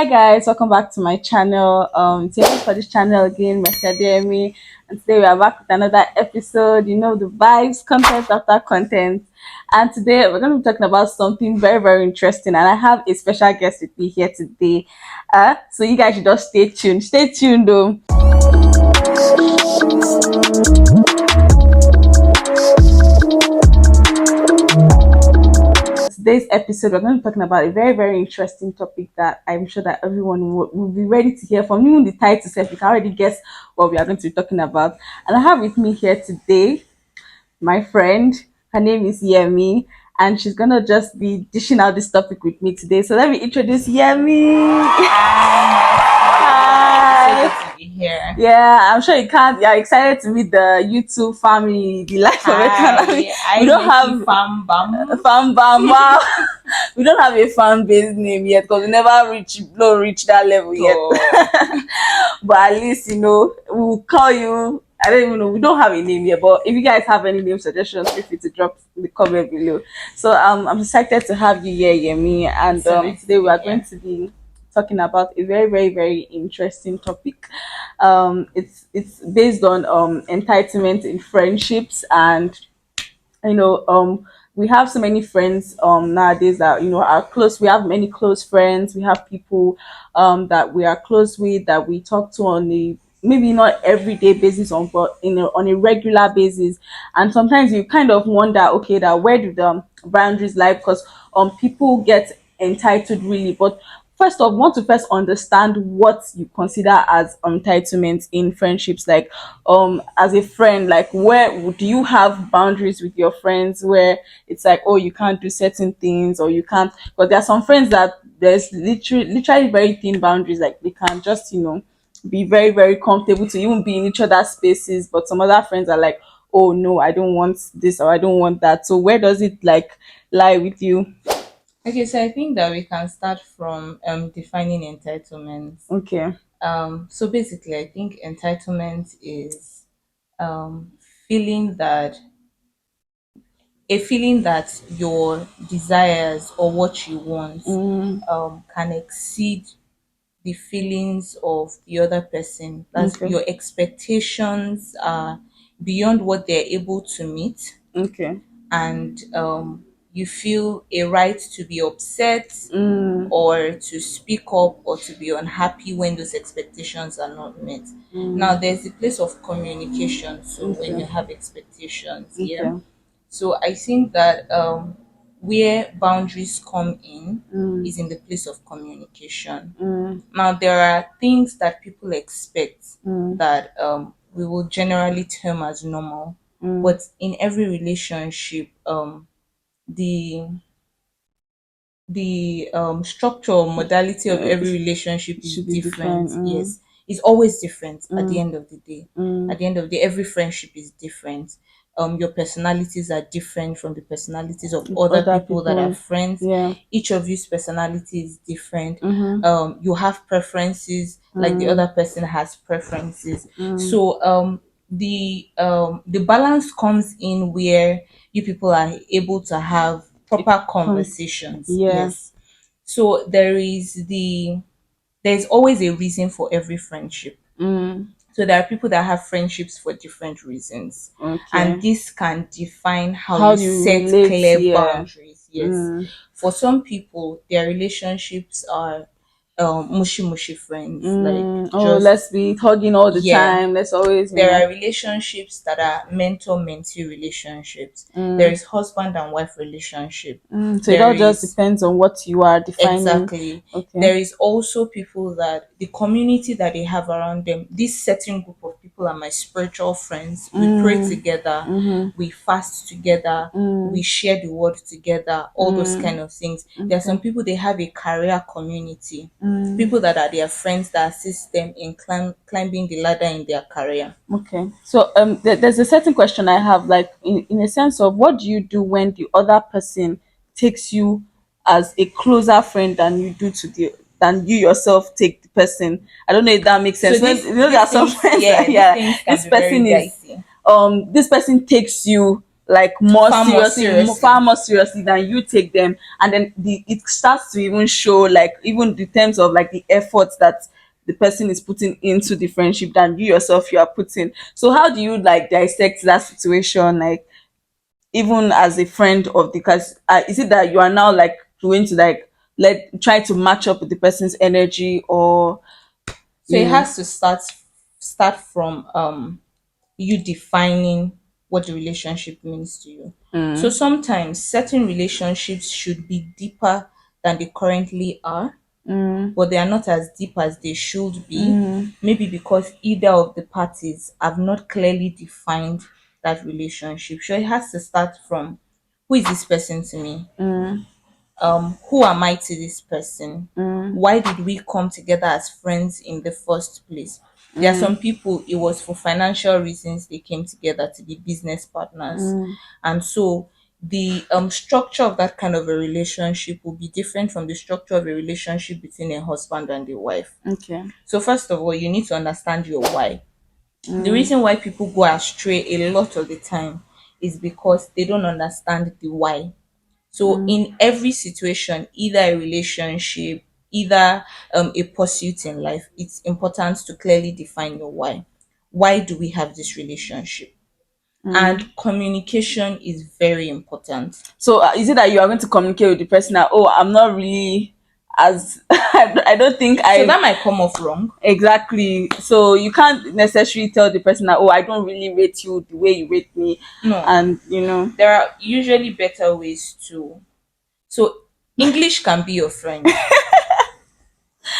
Hi guys, welcome back to my channel. Thank you for this channel again, Mr. Yemi. And today we are back with another episode. You know the vibes, content after content. And today we're going to be talking about something very, very interesting. And I have a special guest with me here today. So you guys should just stay tuned. Stay tuned though. Today's episode, we're going to be talking about a very, very interesting topic that I'm sure that everyone will be ready to hear from. Even the title itself, you can already guess what we are going to be talking about. And I have with me here today my friend. Her name is Yemi, and she's going to just be dishing out this topic with me today. So let me introduce Yemi. So Hi. good to be here. Yeah, I'm sure you can't. You're excited to meet the YouTube family, the life of a cannabis. Hi, We I'm don't have Nikki Fam a Bam. fan bam. Wow. We don't have a fan base name yet because we never reach that level yet. So, But at least we'll call you. I don't even know. We don't have a name yet, but if you guys have any name suggestions, feel free to drop in the comment below. So I'm excited to have you here, Yemi. And so nice today to we be are going here. to be talking about a very, very, very interesting topic. It's based on entitlement in friendships, and you know we have so many friends nowadays that are close. We have many close friends. We have people that we are close with, that we talk to on a maybe not everyday basis on, but on a regular basis. And sometimes you kind of wonder, okay, that where do the boundaries lie? Because people get entitled really. But first off, want to first understand what you consider as entitlement in friendships. Like as a friend, like where do you have boundaries with your friends where it's like, oh, you can't do certain things, or you can't. But there are some friends that there's literally very thin boundaries, like they can just be very, very comfortable to even be in each other's spaces. But some other friends are like, oh no, I don't want this, or I don't want that. So where does it like lie with you? Okay, so I think that we can start from defining entitlement. Okay. So basically, I think entitlement is um, feeling that feeling that your desires or what you want Mm, can exceed the feelings of the other person. That's okay. your expectations are beyond what they're able to meet, Okay. and you feel a right to be upset Mm, or to speak up or to be unhappy when those expectations are not met. Now, mm, there's the place of communication. So, when okay. you have expectations, yeah. Okay. So, I think that where boundaries come in Mm, is in the place of communication. mm, Now, there are things that people expect mm, that we will generally term as normal, mm. but in every relationship, the structure or modality of Uh, every relationship it is should be different. different. Mm, Yes, it's always different at the mm, end of the day. mm. At the end of the day, every friendship is different. Your personalities are different from the personalities of With other other people that are people. friends. Yeah. Each of you's personality is different. Mm-hmm. You have preferences, like the Mm, other person has preferences. mm. So the balance comes in where you people are able to have It proper come. conversations. Yeah. Yes. So there's always a reason for every friendship. Mm. So there are people that have friendships for different reasons, and Okay. this can define how How you do you set relate? clear Yeah. boundaries. Yes. Mm, For some people, their relationships are mushy mushy friends, like Oh, let's just, be hugging all the yeah. time. Let's always, There are relationships that are mentor-mentee relationships. There Mm, is husband and wife relationship. so it There all just is depends on what you are defining. exactly. Okay. There is also people that the community that they have around them. This certain group of people are my spiritual friends. We pray Mm, together, mm-hmm, we fast together, we mm, share the word together, all those kind mm, of things. There are okay. some people they have a career community. Mm, People that are their friends that assist them in climbing the ladder in their career. okay. So there's a certain question I have, like in a sense of what do you do when the other person takes you as a closer friend than you do to the than you yourself take the person. I don't know if that makes So sense. When this there these are some things, friends that yeah, these yeah, things can this be very person is dicey. this person takes you. like more Far more seriously, seriously. far more seriously than you take them, and then it starts to even show, like, even the terms of like the efforts that the person is putting into the friendship than you yourself you are putting. So how do you like dissect that situation, like, even as a friend of the, because is it that you are now like going to like let try to match up with the person's energy, or So you it know? has to start from you defining what the relationship means to you. So Mm, sometimes certain relationships should be deeper than they currently are, mm, but they are not as deep as they should be. mm, Maybe because either of the parties have not clearly defined that relationship. So it has to start from, who is this person to me? mm, Who am I to this person? mm, Why did we come together as friends in the first place? There are some people, it was for financial reasons they came together to be business partners. mm. And so the structure of that kind of a relationship will be different from the structure of a relationship between a husband and a wife. Okay. So first of all, you need to understand your why. The Mm, reason why people go astray a lot of the time is because they don't understand the why. So mm, in every situation, either a relationship, either a pursuit in life, it's important to clearly define your why. Why do we have this relationship? mm. And communication is very important. So is it that you are going to communicate with the person that, oh, I'm not really as I don't think So I that might come off wrong. exactly. So you can't necessarily tell the person that, oh, I don't really rate you the way you rate me, No, and you know. there are usually better ways to. So English can be your friend.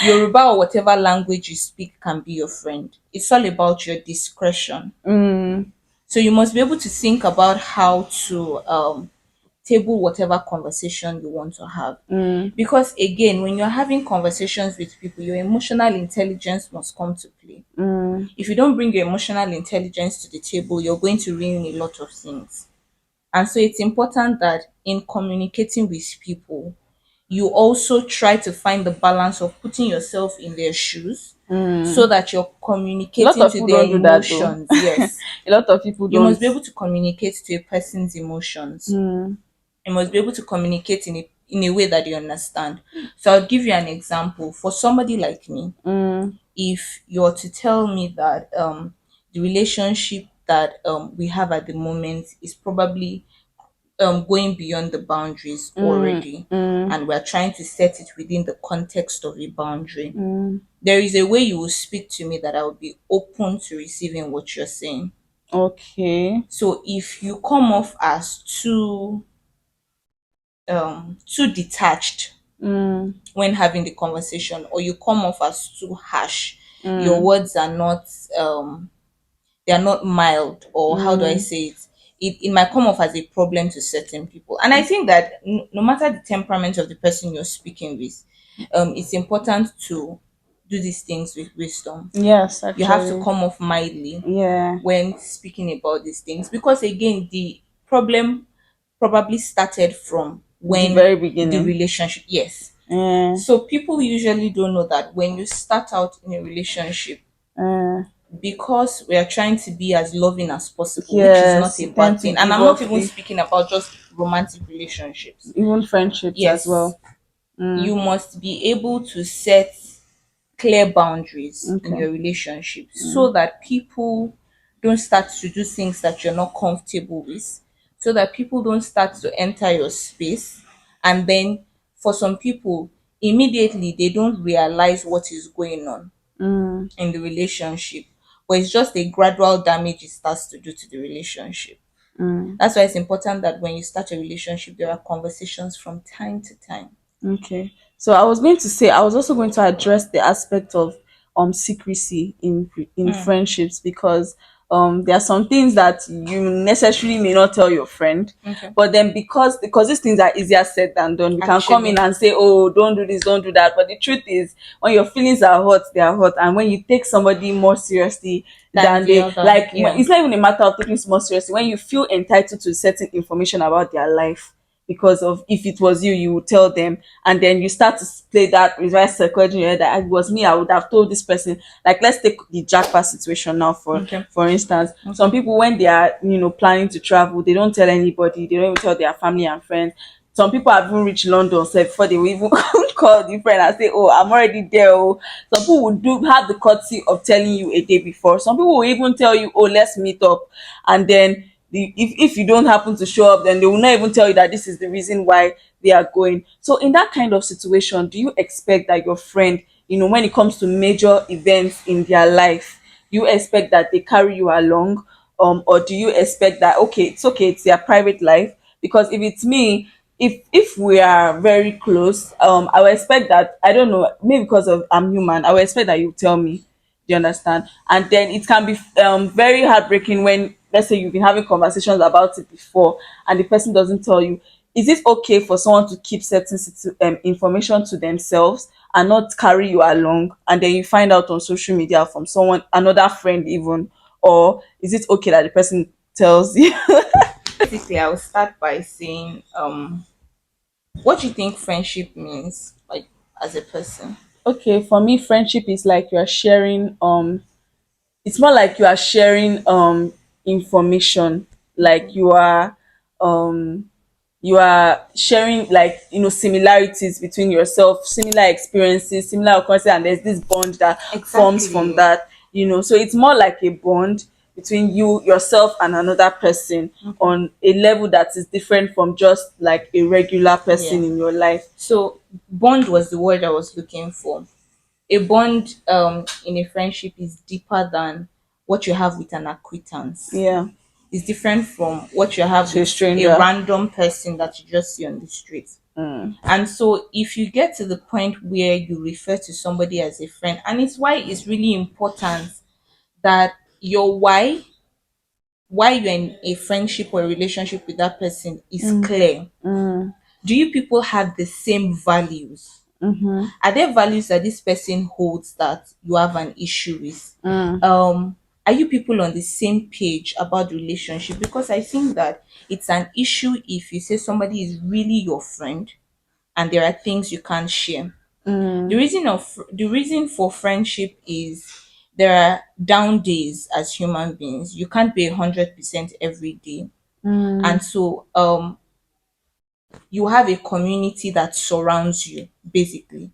Yoruba or whatever language you speak can be your friend. It's all about your discretion. Mm, So you must be able to think about how to table whatever conversation you want to have. mm, Because again, when you're having conversations with people, your emotional intelligence must come to play. mm, If you don't bring your emotional intelligence to the table, you're going to ruin a lot of things. And so it's important that in communicating with people, you also try to find the balance of putting yourself in their shoes so mm. that you're A lot communicating of to people their don't do that though. emotions. Yes. A lot of people You must don't. be able to communicate to a person's emotions. Mm, You must be able to communicate in a way that they understand. So I'll give you an example. For somebody like me, mm, if you're to tell me that the relationship that we have at the moment is probably going beyond the boundaries mm, already, mm, and we're trying to set it within the context of a boundary, mm. there is a way you will speak to me that I will be open to receiving what you're saying. Okay. So if you come off as too detached Mm, when having the conversation, or you come off as too harsh, your mm, words are not they are not mild, or how do I mm. say it, it might come off as a problem to certain people. And I think that no matter the temperament of the person you're speaking with, it's important to do these things with wisdom. Yes, You have to actually. come off mildly Yeah. when speaking about these things, because again, the problem probably started from The when very the beginning. relationship, yes. Yeah. So people usually don't know that when you start out in a relationship, Uh, because we are trying to be as loving as possible, which is not yes, a you tend bad to thing. And give I'm not off even the speaking about just romantic relationships. even friendships as Yes, well. Mm, you must be able to set clear boundaries in okay. your relationship so Mm, that people don't start to do things that you're not comfortable with, so that people don't start to enter your space. And then for some people, immediately they don't realize what is going on mm, in the relationship, but it's just a gradual damage it starts to do to the relationship. mm. That's why it's important that when you start a relationship, there are conversations from time to time. Okay. So I was going to say, I was also going to address the aspect of secrecy in Mm, friendships, because there are some things that you necessarily may not tell your friend, okay. but then because these things are easier said than done, we can come in Actually, and say, oh, don't do this, don't do that. But the truth is, when your feelings are hot, they are hot, and when you take somebody more seriously than than the they other. like, Yeah. it's not even a matter of taking it more seriously. When you feel entitled to certain information about their life, because of if it was you, you would tell them, and then you start to play that reverse psychology in your head that "Ah, it was me, I would have told this person." Like, let's take the jackpot situation now, Okay. for instance. Some Okay. people, when they are, planning to travel, they don't tell anybody, they don't even tell their family and friends. Some people have even reached London so before they will even call the friend and say, "Oh, I'm already there." Oh, some people would do have the courtesy of telling you a day before. Some people will even tell you, "Oh, let's meet up," and then if you don't happen to show up, then they will not even tell you that this is the reason why they are going. So in that kind of situation, do you expect that your friend, when it comes to major events in their life, you expect that they carry you along, or do you expect that, okay, it's their private life? Because if it's me, if we are very close, I will expect that, I don't know, maybe because of I'm human, I will expect that you tell me. Do you understand? And then it can be very heartbreaking when, let's say, you've been having conversations about it before and the person doesn't tell you. Is it okay for someone to keep certain information to themselves and not carry you along, and then you find out on social media from someone, another friend even? Or is it okay that the person tells you? Basically, I'll start by saying, what do you think friendship means, like, as a person? Okay, for me, friendship is like you are sharing, it's more like you are sharing information, like Okay. you are sharing, like, similarities between yourself, similar experiences, similar occurrences, and there's this bond that forms from Exactly. that. So it's more like a bond between you, yourself, and another person Okay. on a level that is different from just like a regular Yeah. person in your life. So bond was the word I was looking for. A bond in a friendship is deeper than what you have with an acquaintance. Yeah, It's different from what you have to a with a stranger. random person that you just see on the street. Mm. And so if you get to the point where you refer to somebody as a friend, and it's why it's really important that your why you're in a friendship or a relationship with that person is Mm. clear. Mm. Do you people have the same values? Mm-hmm. Are there values that this person holds that you have an issue with? Mm. Are you people on the same page about the relationship? Because I think that it's an issue if you say somebody is really your friend and there are things you can't share. The Mm. reason for friendship is there are down days as human beings. You can't be 100% every day. Mm. And so you have a community that surrounds you, basically.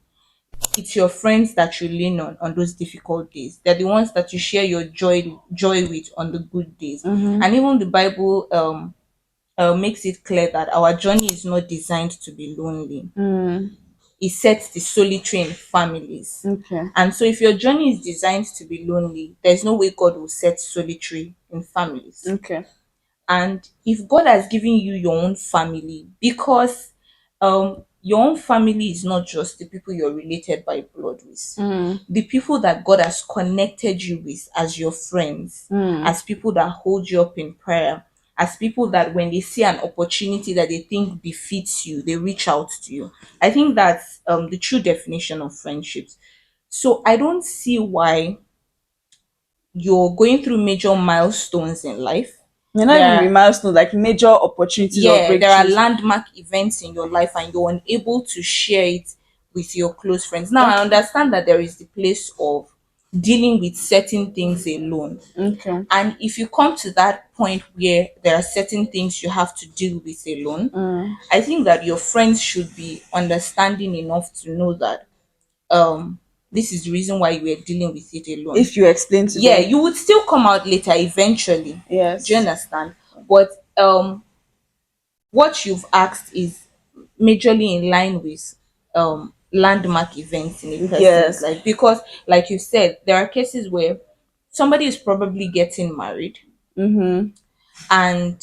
It's your friends that you lean on those difficult days. They're the ones that you share your joy with on the good days. Mm-hmm. And even the Bible makes it clear that our journey is not designed to be lonely. Mm. It sets the solitary in families. Okay. And so if your journey is designed to be lonely, there's no way God will set solitary in families. Okay. And if God has given you your own family, because your own family is not just the people you're related by blood with, Mm. the people that God has connected you with as your friends, Mm. as people that hold you up in prayer, as people that when they see an opportunity that they think befits you, they reach out to you. I think that's the true definition of friendships. So I don't see why you're going through major milestones in life. You're not There even are, with milestones, like major opportunities or yeah, there are breakthroughs. landmark events in your life and you're unable to share it with your close friends. Now I Okay. understand that there is the place of dealing with certain things alone. Okay. And if you come to that point where there are certain things you have to deal with alone, Mm. I think that your friends should be understanding enough to know that um this is the reason why you are dealing with it alone. If you explain to Yeah, them. you would still come out later eventually. Do you Yes. understand? But what you've asked is majorly in line with landmark events in a person's Yes. life, because like you said, there are cases where somebody is probably getting married Mm-hmm. and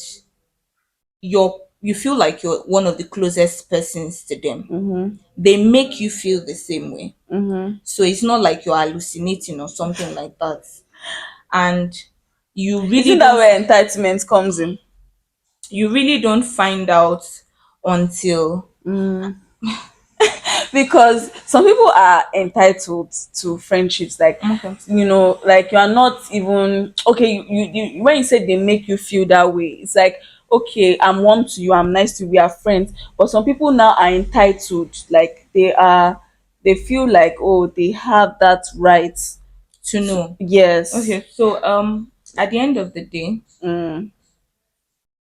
you feel like you're one of the closest persons to them. Mm-hmm. They make you feel the same way, Mm-hmm. so it's not like you're hallucinating or something like that. And you really Isn't that don't where entitlement comes in? you really don't find out until Mm. Because some people are entitled to friendships, like, okay. like you are not even okay. When you say they make you feel that way, it's like okay, I'm warm to you, I'm nice to you, we are friends. But some people now are entitled, like they feel like, oh, they have that right to to, know. yes. Okay, so at the end of the day, Mm,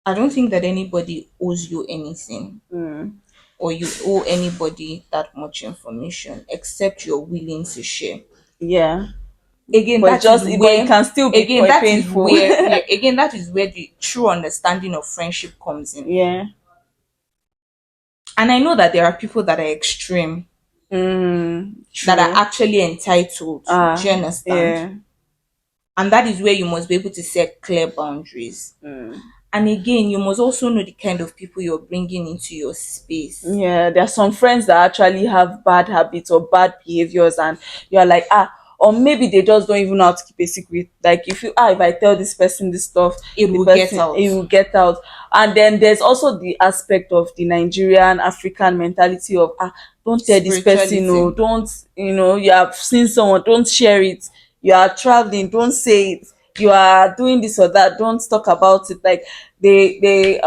I don't think that anybody owes you anything, mm, or you owe anybody that much information except you're willing to share. yeah. Again, But it's that is just, but it where can still be painful. again, that is where the true understanding of friendship comes in. Yeah. And I know that there are people that are extreme, that are True. actually entitled. Do you understand? Yeah. And that is where you must be able to set clear boundaries. And again, you must also know the kind of people you're bringing into your space. Yeah, there are some friends that actually have bad habits or bad behaviors, and you're like, ah, or maybe they just don't even know how to keep a secret. Like, if you, if I tell this person this stuff, It the will get person, out. it will get out. And then there's also the aspect of the Nigerian African mentality of, don't tell this person, no, Spirituality. don't, you have seen someone, don't share it. You are traveling, don't say it. You are doing this or that, don't talk about it. Like, there's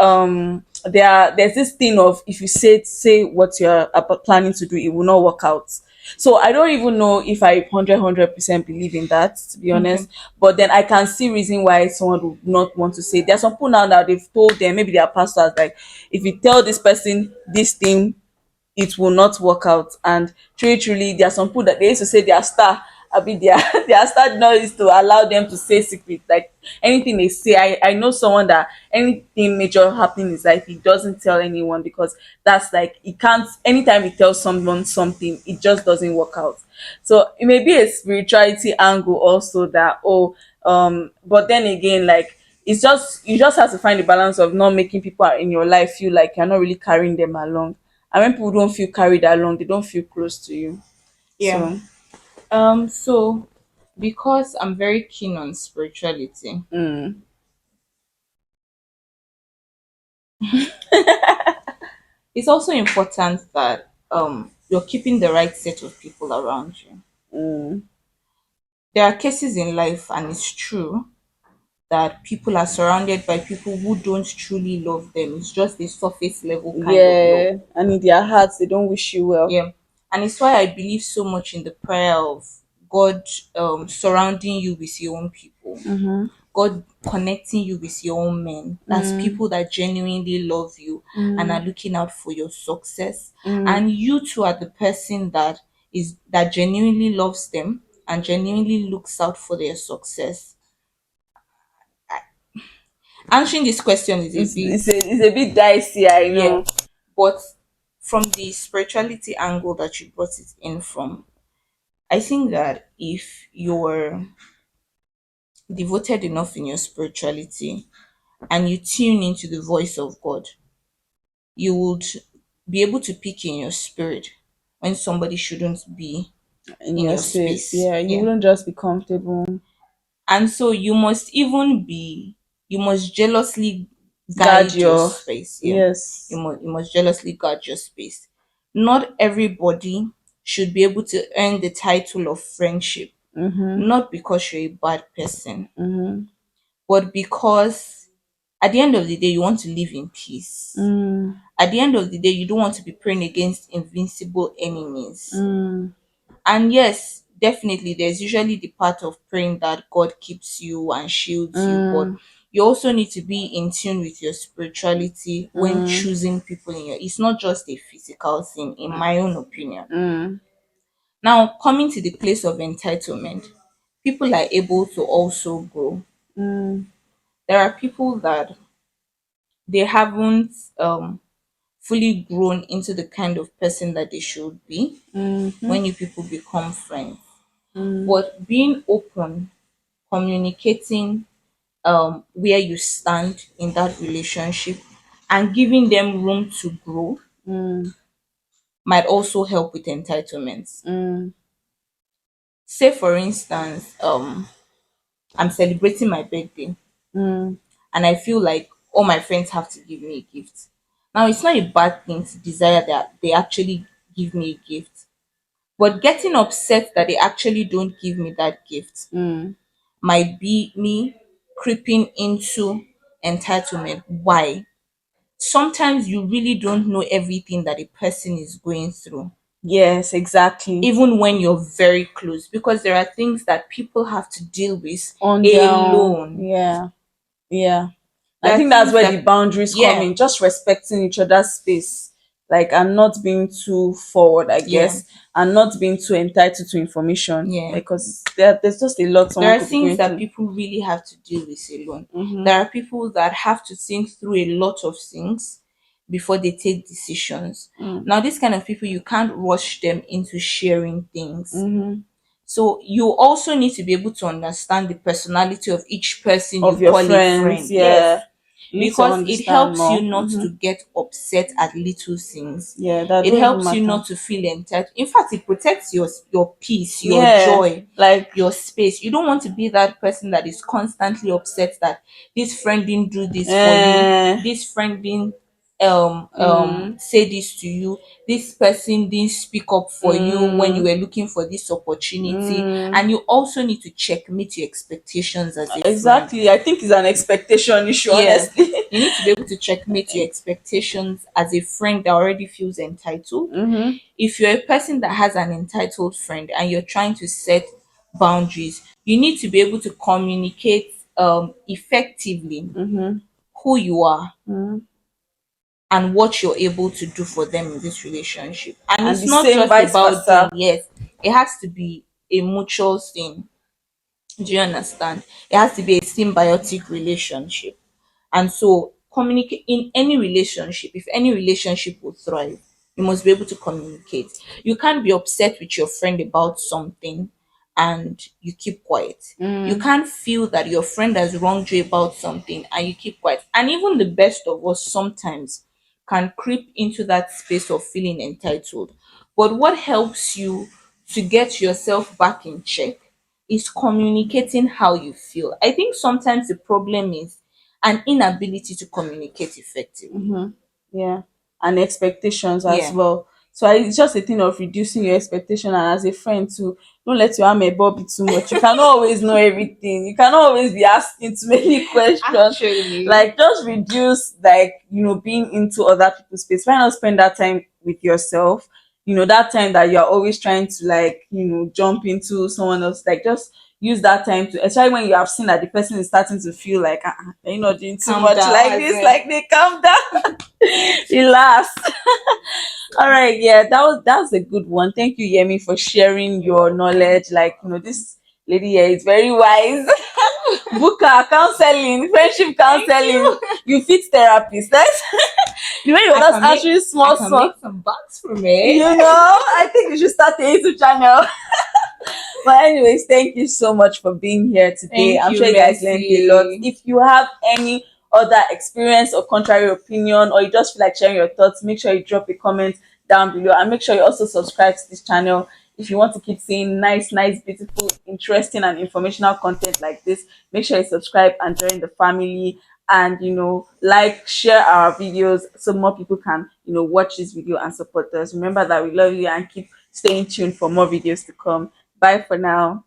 this thing of, if you say what you're planning to do, it will not work out. So I don't even know if I 100% believe in that, to be Okay. honest. But then I can see reason why someone would not want to say. There's some people now that they've told them, maybe their pastors, like, if you tell this person this thing, it will not work out. And truly, there are some people that they used to say their star, I mean, their their star did not used to allow them to say secret. Like, anything they say, I know someone that anything major happening in his life, he doesn't tell anyone, because that's like, he can't, anytime he tells someone something, it just doesn't work out. So it may be a spirituality angle also, that, oh, but then again, like, it's just, you just have to find the balance of not making people in your life feel like you're not really carrying them along. And when people don't feel carried along, they don't feel close to you. Yeah. So, So because I'm very keen on spirituality, it's also important that you're keeping the right set of people around you. There are cases in life, and it's true, that people are surrounded by people who don't truly love them. It's just a surface level kind of love. yeah, and in their hearts, they don't wish you well. Yeah. And it's why I believe so much in the prayer of God surrounding you with your own people. God connecting you with your own men. That's people that genuinely love you and are looking out for your success. And you too are the person that genuinely loves them and genuinely looks out for their success. Answering this question is a bit, It's a bit dicey, I yeah, know. but from the spirituality angle that you brought it in from, I think that if you're devoted enough in your spirituality and you tune into the voice of God, you would be able to pick in your spirit when somebody shouldn't be In in your your space, space. yeah, you Yeah. wouldn't just be comfortable. And so you must jealously Guard guide your your, space. Yeah. yes. You must jealously guard your space. Not everybody should be able to earn the title of friendship, not because you're a bad person, but because at the end of the day, you want to live in peace. At the end of the day, you don't want to be praying against invincible enemies. And yes, definitely, there's usually the part of praying that God keeps you and shields you, but you also need to be in tune with your spirituality when choosing people in your. It's not just a physical thing, in my own opinion. Now, coming to the place of entitlement, people are able to also grow. There are people that they haven't fully grown into the kind of person that they should be when you people become friends. But being open, communicating where you stand in that relationship, and giving them room to grow might also help with entitlements. Say, for instance, I'm celebrating my birthday and I feel like all my friends have to give me a gift. Now, it's not a bad thing to desire that they actually give me a gift, but getting upset that they actually don't give me that gift might be me creeping into entitlement. Why? Sometimes you really don't know everything that a person is going through, Yes, exactly. even when you're very close, because there are things that people have to deal with On their own. alone. Yeah. Yeah. I There are think that's things where the that, boundaries come yeah, in, just respecting each other's space. Like, and not being too forward, I yeah, guess, and not being too entitled to information. yeah. Because there's just a lot There someone are could be things going that through. people really have to deal with alone. Mm-hmm. There are people that have to think through a lot of things before they take decisions. Mm. Now, this kind of people, you can't rush them into sharing things. Mm-hmm. So you also need to be able to understand the personality of each person you Of your call a friends, friend. Yes, yeah. You need to because it understand helps you more. not Mm-hmm. to get upset at little things. Yeah, that It don't even helps you matter. not to feel entitled. In fact, it protects your peace, your Yeah, joy, like, your space. You don't want to be that person that is constantly upset that this friend didn't do this for you, eh, this friend didn't mm, say this to you, this person didn't speak up for you when you mm, were looking for this opportunity. mm. And you also need to checkmate your expectations as a friend. Exactly. I think it's an expectation issue, Yeah, honestly. you need to be able to checkmate your expectations as a friend that already feels entitled. Mm-hmm. If you're a person that has an entitled friend and you're trying to set boundaries, you need to be able to communicate effectively Mm-hmm. who you are Mm-hmm. and what you're able to do for them in this relationship. And And it's the not same just vice about doing, versa. yes, it has to be a mutual thing. Do you understand? It has to be a symbiotic relationship. And so, communicate in any relationship. If any relationship will thrive, you must be able to communicate. You can't be upset with your friend about something and you keep quiet. You Mm, can't feel that your friend has wronged you about something and you keep quiet. And even the best of us sometimes can creep into that space of feeling entitled. But what helps you to get yourself back in check is communicating how you feel. I think sometimes the problem is an inability to communicate effectively. mm-hmm. Yeah. And expectations as Yeah, well. So it's just a thing of reducing your expectation, and as a friend too, don't let your amebo be too much. You cannot always know everything. You cannot always be asking too many questions. actually, Like, just reduce, like, being into other people's space. Why not spend that time with yourself? That time that you're always trying to, like, jump into someone else. Like, just use that time to, especially when you have seen that the person is starting to feel like, you're not doing too calm much down. like As this, in, like, they calm down. Relax. All right, yeah, that's a good one. Thank you, Yemi, for sharing your knowledge. Like, this lady here is very wise. Booker, counseling, friendship thank counseling. you. You fit therapist. That's the way you I was can make answering I small can small. make some bucks from it. I think you should start a YouTube channel. But anyways, thank you so much for being here today. Thank I'm you, sure you guys learned a lot. Mercy. If you have any other experience or contrary opinion, or you just feel like sharing your thoughts, make sure you drop a comment down below, and make sure you also subscribe to this channel if you want to keep seeing nice, beautiful, interesting, and informational content like this. Make sure you subscribe and join the family, and like, share our videos so more people can watch this video and support us. Remember that we love you, and keep staying tuned for more videos to come. Bye for now.